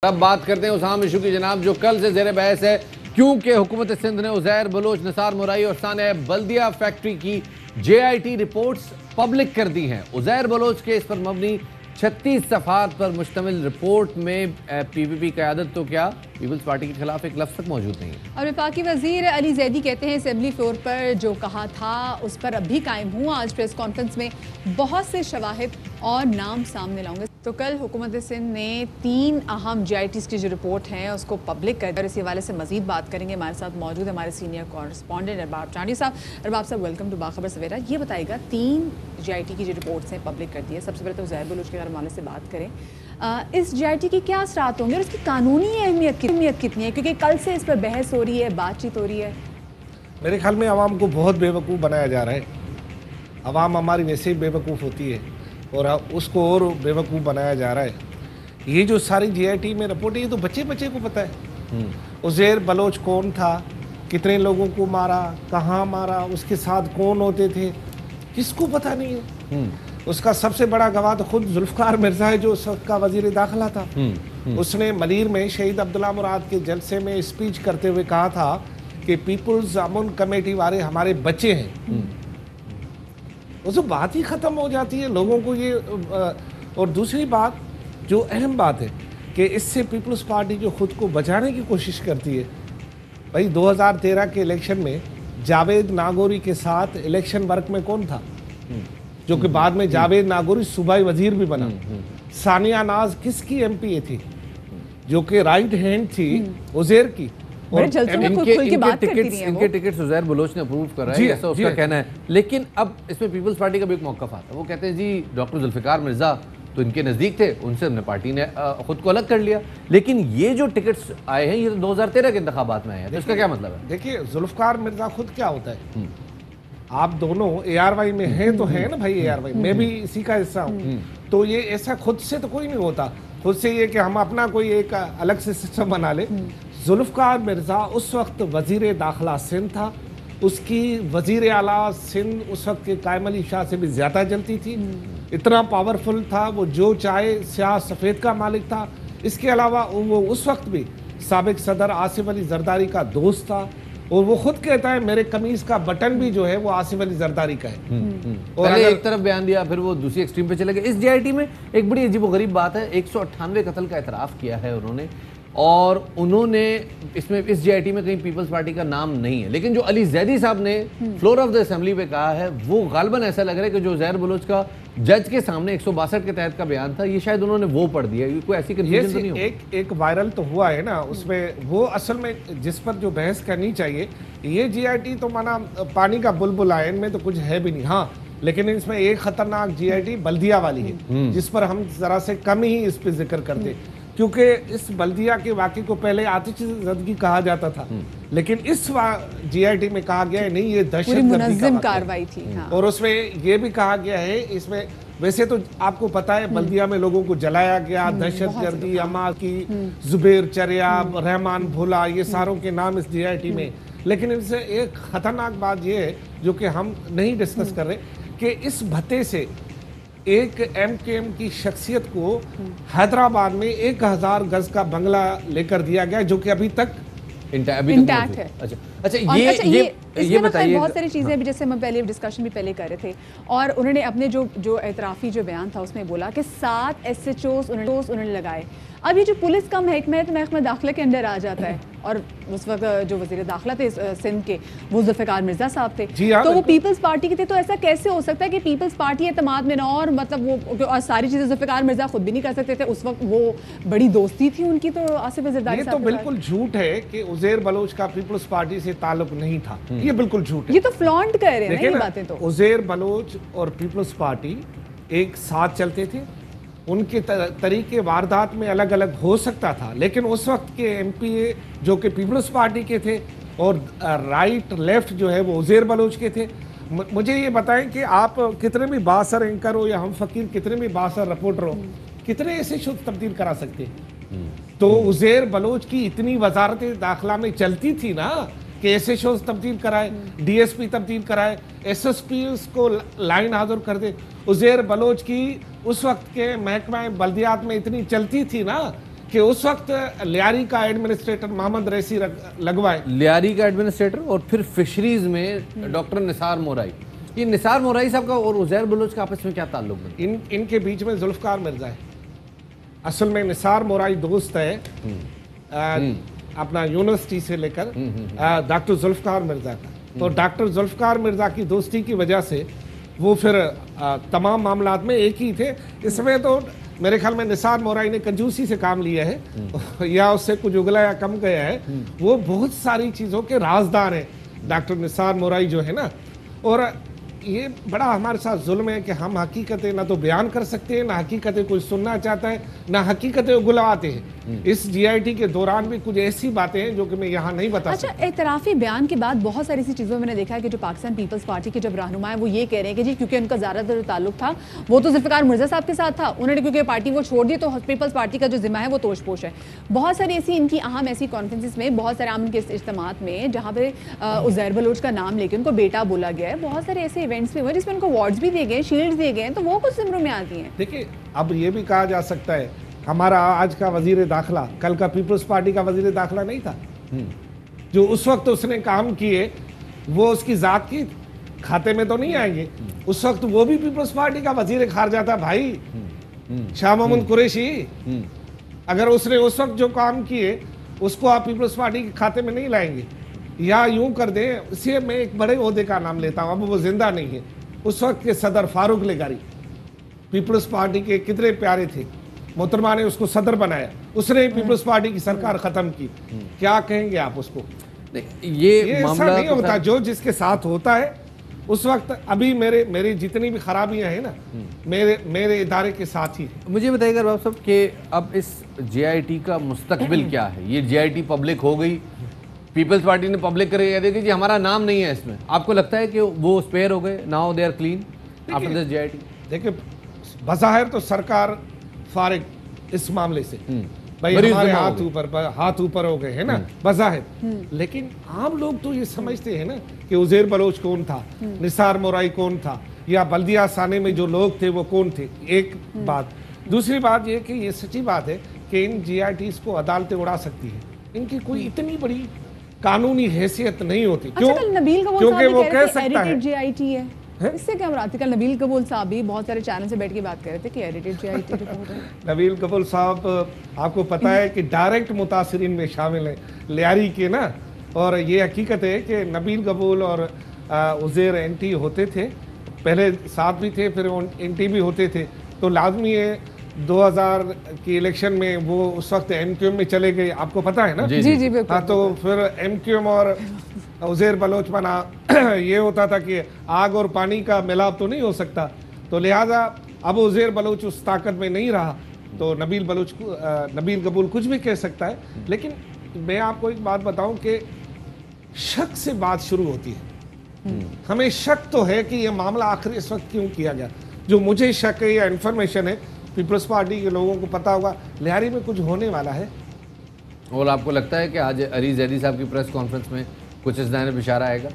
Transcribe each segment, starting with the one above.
अब बात करते हैं उस अहम इशू की जनाब जो कल से ज़ेर बहस है, क्योंकि हुकूमत सिंध ने उज़ैर बलोच, निसार मुराई और साने बल्दिया फैक्ट्री की JIT रिपोर्ट्स पब्लिक कर दी हैं। उज़ैर बलोच के इस पर मबनी 36 सफ़हात पर मुश्तमिल रिपोर्ट में PPP क़यादत तो क्या पीपल्स पार्टी के खिलाफ एक लफ्ज़ तक मौजूद नहीं है। और वफाकी वज़ीर अली ज़ैदी कहते हैं असेंबली फ्लोर पर जो कहा था उस पर अब भी कायम हूँ। आज प्रेस कॉन्फ्रेंस में बहुत से शवाहिद और नाम सामने लाऊंगे। तो कल हुकूमत सिंध ने 3 अहम JITs की जो रिपोर्ट है उसको पब्लिक कर, इसी हवाले से मजीद बात करेंगे। हमारे साथ मौजूद है हमारे सीनियर कॉरेस्पॉन्डेंट अरबाब चांडी साहब। अरबाब साहब, वेलकम टू बाखबर सवेरा। ये बताइएगा 3 JIT की जो रिपोर्ट्स हैं पब्लिक कर दी है। सबसे पहले तो उज़ैर बलोच के हवाले से बात करें, इस JIT की क्या असरात होंगे और उसकी कानूनी अहमियत कितनी है, क्योंकि कल से इस पर बहस हो रही है, बातचीत हो रही है। मेरे ख्याल में आवाम को बहुत बेवकूफ़ बनाया जा रहा है। आवाम हमारी वैसे ही बेवकूफ़ होती है और उसको और बेवकूफ़ बनाया जा रहा है। ये जो सारी JIT में रिपोर्ट है, ये तो बच्चे को पता है। उज़ैर बलोच कौन था, कितने लोगों को मारा, कहाँ मारा, उसके साथ कौन होते थे, किसको पता नहीं है। उसका सबसे बड़ा गवाह तो खुद जुल्फ़िकार मिर्ज़ा है, जो उस वक्त का वज़ीर दाखिला था। उसने मलीर में शहीद अब्दुल्ला मुराद के जलसे में स्पीच करते हुए कहा था कि पीपल्स अमन कमेटी वाले हमारे बच्चे हैं। वो तो बात ही ख़त्म हो जाती है लोगों को ये। और दूसरी बात जो अहम बात है कि इससे पीपल्स पार्टी जो खुद को बचाने की कोशिश करती है, भाई 2013 के इलेक्शन में जावेद नागौरी के साथ इलेक्शन वर्क में कौन था, जो कि बाद में जावेद नागौरी सूबाई वजीर भी बना। सानिया नाज किसकी MP थी, जो कि राइट हैंड थी उज़ैर की। और इनके टिकट्स उज़ैर बलोच ने अप्रूव कर रहा है, ऐसा उसका कहना है। लेकिन अब इसमें पीपल्स पार्टी का भी एक मौक़िफ़ आता है। वो कहते हैं जी डॉक्टर जुल्फ़िकार मिर्ज़ा तो इनके नज़दीक थे, उनसे हमने पार्टी ने खुद को अलग कर लिया। लेकिन ये जो टिकट्स आए हैं ये तो 2013 के इंतखाबात में आए हैं, तो इसका क्या मतलब है? देखिए, जुल्फ़िकार मिर्ज़ा खुद क्या होता है, आप दोनों ARY में हैं तो हैं ना भाई, ARY मैं भी इसी का हिस्सा हूँ। तो ये ऐसा खुद से तो कोई नहीं होता, खुद से ये कि हम अपना कोई एक अलग से सिस्टम बना ले। जुल्फ़िकार मिर्ज़ा उस वक्त वज़ीर दाखिला सिंध था, उसकी वज़ीर आला सिंध उस वक्त के कायम अली शाह से भी ज़्यादा जलती थी। इतना पावरफुल था, वो जो चाहे स्याह सफ़ेद का मालिक था। इसके अलावा वो उस वक्त भी साबिक़ सदर आसिफ अली जरदारी का दोस्त था, और वो खुद कहता है मेरे कमीज का बटन भी जो है वो आसिफ अली जरदारी का है। और पहले एक तरफ बयान दिया, फिर वो दूसरी एक्सट्रीम पे चले गए। इस JIT में एक बड़ी अजीबोगरीब बात है, 198 कत्ल का एतराफ़ किया है उन्होंने, और उन्होंने इसमें इस JIT में कहीं पीपल्स पार्टी का नाम नहीं है। लेकिन जो अली ज़ैदी साहब ने फ्लोर ऑफ द असेंबली पे कहा है, वो गालिबन ऐसा लग रहा है कि जो उज़ैर बलोच का जज के सामने 162 के तहत का बयान था, ये शायद उन्होंने वो पढ़ दिया। कोई ऐसी कंफ्यूजन तो नहीं हो? एक वायरल तो हुआ है ना, उसमें वो असल में जिस पर जो बहस करनी चाहिए, ये JIT तो माना पानी का बुलबुल है, इनमें तो कुछ है भी नहीं। हाँ, लेकिन इसमें एक खतरनाक JIT बल्दिया वाली है, जिस पर हम जरा से कम ही इस पर जिक्र करते, क्योंकि इस बल्दिया के वाक़े को पहले आतिशज़दगी कहा जाता था, लेकिन इस JIT में कहा गया है नहीं, ये दहशतगर्दी कार्रवाई थी। हाँ। और उसमें ये भी कहा गया है, इसमें वैसे तो आपको पता है बल्दिया में लोगों को जलाया गया, दहशतगर्दी, अमा की, जुबैर चरिया, रहमान भोला, ये सारों के नाम इस JIT में। लेकिन इनसे एक ख़तरनाक बात ये है जो कि हम नहीं डिस्कस कर रहे, कि इस भत्ते से एक MKM की शख्सियत को हैदराबाद में 1000 गज का बंगला लेकर दिया गया, जो कि अभी तक इंटैक्ट है। अच्छा ये बताइए, बहुत सारी चीज़ें अभी जैसे हम पहले डिस्कशन भी पहले कर रहे थे, और उन्होंने अपने जो एतराफ़ी जो बयान था उसमें बोला कि 7 SHOs उन्होंने लगाए। अब ये जो पुलिस का महकमा है तो महकमा दाखिला के अंदर आ जाता है, और उस वक्त जो वज़ीर दाखिला थे सिंध के वो जुल्फ़िकार मिर्ज़ा साहब थे, तो वो पीपल्स पार्टी के थे। तो ऐसा कैसे हो सकता है कि पीपल्स पार्टी एतमाद में ना, और मतलब वो और सारी चीज़ें जुल्फ़िकार मिर्ज़ा खुद भी नहीं कर सकते थे, उस वक्त वो बड़ी दोस्ती थी उनकी तो आसिफ अली जरदारी साहब। ये तो बिल्कुल झूठ है कि उज़ैर बलोच का पीपल्स पार्टी से ताल्लुक नहीं था, ये बिल्कुल झूठ है। ये तो फ्लॉन्ट कर रहे हैं ये बातें। तो उज़ैर बलोच और पीपल्स पार्टी एक साथ चलते थे, उनके तरीके वारदात में अलग अलग हो सकता था, लेकिन उस वक्त के MPA जो कि पीपल्स पार्टी के थे और राइट लेफ्ट जो है वो उज़ैर बलोच के थे। मुझे ये बताएं कि आप कितने भी बासर एंकर हो या हम फकीर कितने भी बासर रिपोर्टर हो, कितने ऐसे शुद्ध तब्दील करा सकते हैं? तो उज़ैर बलोच की इतनी वजारत दाखिला में चलती थी ना कि SHOs तब्दील कराए, DSP तब्दील कराए, SSPs को लाइन हाजिर कर दे। उज़ैर बलोच की उस वक्त के महकमा बल्दियात में इतनी चलती थी ना कि उस वक्त लियारी का एडमिनिस्ट्रेटर मोहम्मद रैसी लगवाए, लियारी का एडमिनिस्ट्रेटर, और फिर फिशरीज में डॉक्टर निसार मोराई। ये निसार मोराई साहब का और उजैर बलोच का आपस में क्या ताल्लुक है? इनके बीच में जुल्फकार मिर्जा है। असल में निसार मोराई दोस्त है अपना यूनिवर्सिटी से लेकर डॉक्टर जुल्फकार मिर्जा का। तो डॉक्टर जुल्फकार मिर्जा की दोस्ती की वजह से वो फिर तमाम मामलात में एक ही थे। इसमें तो मेरे ख्याल में निसार मोराई ने कंजूसी से काम लिया है या उससे कुछ उगला या कम गया है। वो बहुत सारी चीज़ों के राजदार हैं डॉक्टर निसार मोराई जो है ना। और ये बड़ा हमारे साथ जुल्म है कि हम हकीकतें ना तो बयान कर सकते हैं, ना हकीकतें कोई सुनना चाहता है, ना हकीकतें उगलवाते हैं। इस जीआईटी के दौरान भी कुछ ऐसी बातें हैं जो कि मैं यहाँ नहीं बता सकता। अच्छा, एतराफ़ी बयान के बाद बहुत सारी ऐसी चीज़ों में मैंने देखा है कि जो पाकिस्तान पीपल्स पार्टी के जब रहनुमा है वो ये कह रहे हैं कि जी क्योंकि उनका ज़्यादातर ताल्लुक था वो तो जुल्फ़िकार मिर्ज़ा साहब के साथ था, उन्होंने क्योंकि पार्टी वो छोड़ दी तो पीपल्स पार्टी का जो जिम्मा है वो तोशपोश है। बहुत सारी ऐसी इनकी अहम ऐसी कॉन्फ्रेंसिस में, बहुत सारे आम इनके इज्तिमात में जहाँ पे उज़ैर बलोच का नाम लेके उनको बेटा बोला गया है। बहुत सारे ऐसे इवेंट्स भी हुए जिसमें उनको अवार्ड्स भी दिए गए, शील्ड्स दिए गए हैं, तो वो कुछ जिम्रों में आती हैं। देखिए, अब ये भी कहा जा सकता है हमारा आज का वजीर दाखिला कल का पीपल्स पार्टी का वजीर दाखिला नहीं था। जो उस वक्त उसने काम किए वो उसकी जात की खाते में तो नहीं आएंगे। उस वक्त वो भी पीपल्स पार्टी का वजीर खारजा था भाई, शाह महमूद कुरैशी। अगर उसने उस वक्त जो काम किए उसको आप पीपल्स पार्टी के खाते में नहीं लाएंगे। या यूं कर दें, इसे मैं एक बड़े ओहदे का नाम लेता हूं, अब वो जिंदा नहीं है। उस वक्त के सदर फारूक लेगारी पीपल्स पार्टी के कितने प्यारे थे, मोहतरमा ने उसको सदर बनाया, उसने पीपल्स पार्टी की सरकार खत्म की। क्या कहेंगे आप उसको? ये ऐसा नहीं होता। जो जिसके साथ होता है उस वक्त, अभी मेरी जितनी भी खराबियां हैं ना मेरे इदारे के साथ ही। मुझे बताइएगा बाब साहब कि अब इस जेआईटी का मुस्तकबिल क्या है? ये जेआईटी पब्लिक हो गई, पीपल्स पार्टी ने पब्लिक करके कह दिया कि जी हमारा नाम नहीं है इसमें। आपको लगता है कि वो स्पेयर हो गए, now they are clean after this JIT? देखिए, बज़ाहिर तो सरकार फारिग इस मामले से, भाई हमारे हाथ ऊपर हो गए है ना बज़ाहिर। लेकिन आम लोग तो ये समझते हैं ना कि उज़ैर बलोच कौन था, निसार मोराई कौन था, या बल्दिया साने में जो लोग थे वो कौन थे। एक बात। दूसरी बात ये कि ये सच्ची बात है कि इन जीआईटीज़ को अदालतें उड़ा सकती है, इनकी कोई इतनी बड़ी कानूनी हैसियत नहीं होती। क्यों? क्योंकि वो कह सकता है जीआईटी है। इससे क्या बात है? कल नबील कबूल साहब भी बहुत सारे चैनल से बैठ के बात कर रहे थे कि हेरिटेज जीआईटी रिपोर्ट है। नबील कबूल साहब आपको पता है कि डायरेक्ट मुतासिरीन में शामिल हैं लियारी के ना। और ये हकीकत है कि नबील कबूल और उज़ैर एंटी होते थे, पहले साथ भी थे, फिर एंटी भी होते थे। तो लाजमी है 2000 की इलेक्शन में वो उस वक्त एमक्यूएम में चले गए, आपको पता है ना? जी जी बिल्कुल। हाँ, तो फिर एमक्यूएम और उज़ैर बलोच बना। ये होता था कि आग और पानी का मिलाप तो नहीं हो सकता, तो लिहाजा अब उज़ैर बलोच उस ताकत में नहीं रहा, तो नबील कबूल कुछ भी कह सकता है। लेकिन मैं आपको एक बात बताऊं कि शक से बात शुरू होती है। हमें शक तो है कि यह मामला आखिर इस वक्त क्यों किया गया। जो मुझे शक है या इन्फॉर्मेशन है, पीपल्स पार्टी के लोगों को पता होगा लियारी में कुछ होने वाला है। और आपको लगता है कि आज अली जैदी साहब की प्रेस कॉन्फ्रेंस में कुछ इस दायरे में इशारा आएगा?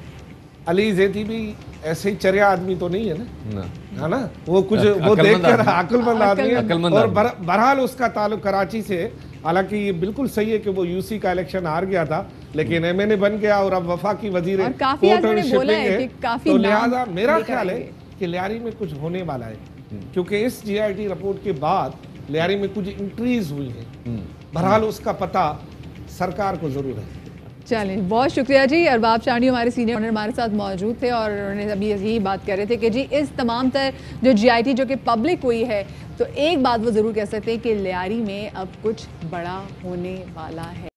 अली जैदी भी ऐसे ही चरिया आदमी तो नहीं है ना, है ना? वो कुछ वो देखकर अक्लमंद आदमी है। और बहरहाल उसका ताल्लुक कराची से, हालांकि ये बिल्कुल सही है कि वो यूसी का इलेक्शन हार गया था, लेकिन एमएनए बन गया और अब वफाकी वजीर है, तो लिहाजा मेरा ख्याल है कि लियारी में कुछ होने वाला है। क्योंकि इस जीआईटी रिपोर्ट के बाद लियारी में कुछ इंक्रीज हुई है। बहरहाल उसका पता सरकार को जरूर है। चलिए, बहुत शुक्रिया जी। अरबाब चांडी हमारे सीनियर ऑनर हमारे साथ मौजूद थे और उन्होंने अभी यही बात कर रहे थे कि जी इस तमाम तर जो जीआईटी जो कि पब्लिक हुई है, तो एक बात वो ज़रूर कह सकते हैं कि लियारी में अब कुछ बड़ा होने वाला है।